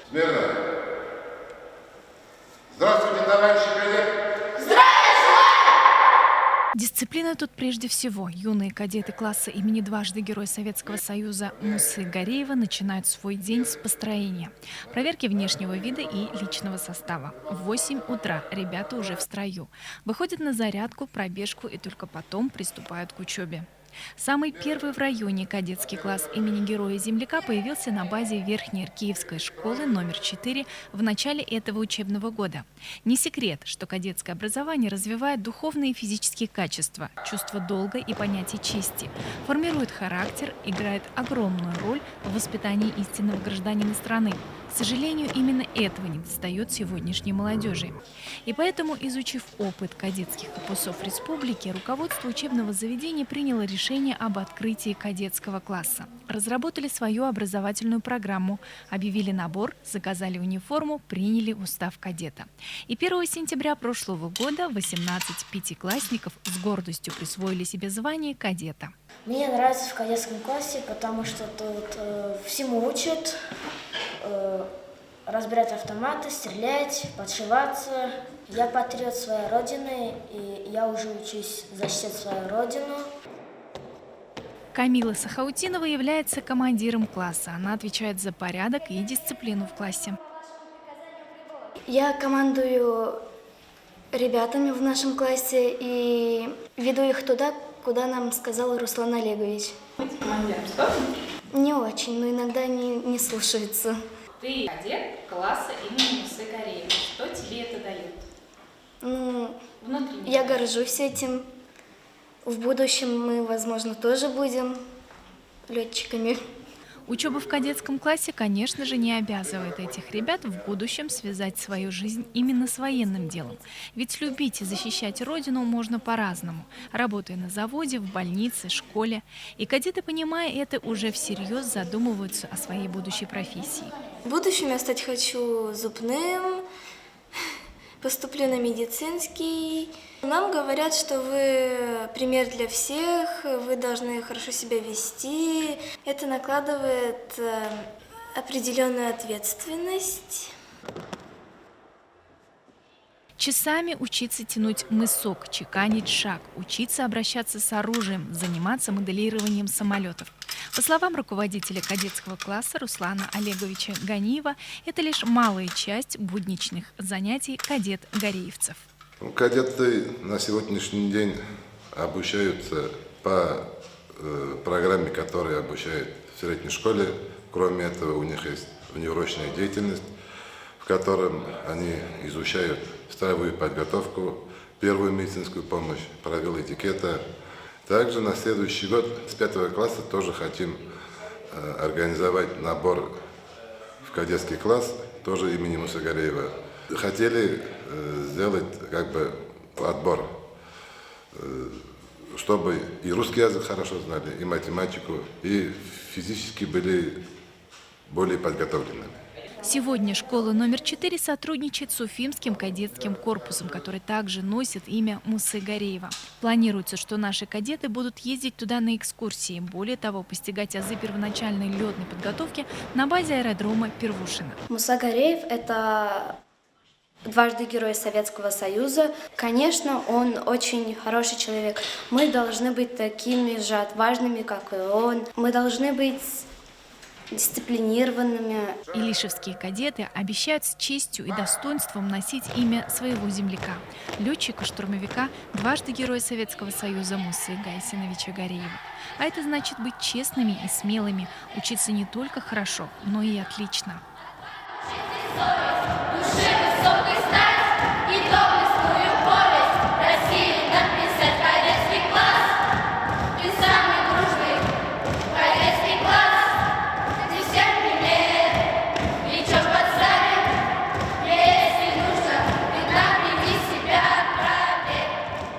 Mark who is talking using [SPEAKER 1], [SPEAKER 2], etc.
[SPEAKER 1] Смирно. Здравствуйте, товарищи кадеты.
[SPEAKER 2] Дисциплина тут прежде всего. Юные кадеты класса имени дважды Героя Советского Союза Мусы Гареева начинают свой день с построения, проверки внешнего вида и личного состава. В 8 утра ребята уже в строю. Выходят на зарядку, пробежку и только потом приступают к учебе. Самый первый в районе кадетский класс имени Героя-Земляка появился на базе Верхней Киевской школы номер 4 в начале этого учебного года. Не секрет, что кадетское образование развивает духовные и физические качества, чувство долга и понятие чести, формирует характер, играет огромную роль в воспитании истинного гражданина страны. К сожалению, именно этого недостает сегодняшней молодежи. И поэтому, изучив опыт кадетских корпусов республики, руководство учебного заведения приняло решение об открытии кадетского класса. Разработали свою образовательную программу, объявили набор, заказали униформу, приняли устав кадета. И 1 сентября прошлого года 18 пятиклассников с гордостью присвоили себе звание кадета.
[SPEAKER 3] Мне нравится в кадетском классе, потому что тут всему учат, разбирать автоматы, стрелять, подшиваться. Я патриот своей родины, и я уже учусь защищать свою родину.
[SPEAKER 2] Камила Сахаутинова является командиром класса. Она отвечает за порядок и дисциплину в классе.
[SPEAKER 4] Я командую ребятами в нашем классе и веду их туда, куда нам сказал Руслан Олегович.
[SPEAKER 5] Быть командиром сложно?
[SPEAKER 4] Не очень, но иногда они не слушаются.
[SPEAKER 5] Ты кадет класса имени Мусы Гареева. Что тебе это дает? Внутренне.
[SPEAKER 4] Я горжусь этим. В будущем мы, возможно, тоже будем летчиками.
[SPEAKER 2] Учеба в кадетском классе, конечно же, не обязывает этих ребят в будущем связать свою жизнь именно с военным делом. Ведь любить и защищать родину можно по-разному, работая на заводе, в больнице, школе. И кадеты, понимая это, уже всерьез задумываются о своей будущей профессии.
[SPEAKER 4] В будущем я стать хочу зубным, поступлю на медицинский. Нам говорят, что вы пример для всех, вы должны хорошо себя вести. Это накладывает определенную ответственность.
[SPEAKER 2] Часами учиться тянуть мысок, чеканить шаг, учиться обращаться с оружием, заниматься моделированием самолетов. По словам руководителя кадетского класса Руслана Олеговича Ганиева, это лишь малая часть будничных занятий кадет-гареевцев.
[SPEAKER 1] Кадеты на сегодняшний день обучаются по программе, которая обучает в средней школе. Кроме этого, у них есть внеурочная деятельность, в котором они изучают строевую подготовку, первую медицинскую помощь, правила этикета. Также на следующий год с 5 класса тоже хотим организовать набор в кадетский класс, тоже имени Мусы Гареева. Хотели сделать отбор, чтобы и русский язык хорошо знали, и математику, и физически были более подготовленными.
[SPEAKER 2] Сегодня школа номер 4 сотрудничает с Уфимским кадетским корпусом, который также носит имя Мусы Гареева. Планируется, что наши кадеты будут ездить туда на экскурсии. Более того, постигать азы первоначальной летной подготовки на базе аэродрома Первушино.
[SPEAKER 4] Муса Гареев – это дважды Герой Советского Союза. Конечно, он очень хороший человек. Мы должны быть такими же отважными, как и он. Мы должны быть дисциплинированными.
[SPEAKER 2] Илишевские кадеты обещают с честью и достоинством носить имя своего земляка, летчика-штурмовика, дважды Героя Советского Союза Мусы Гайсиновича Гареева. А это значит быть честными и смелыми, учиться не только хорошо, но и отлично.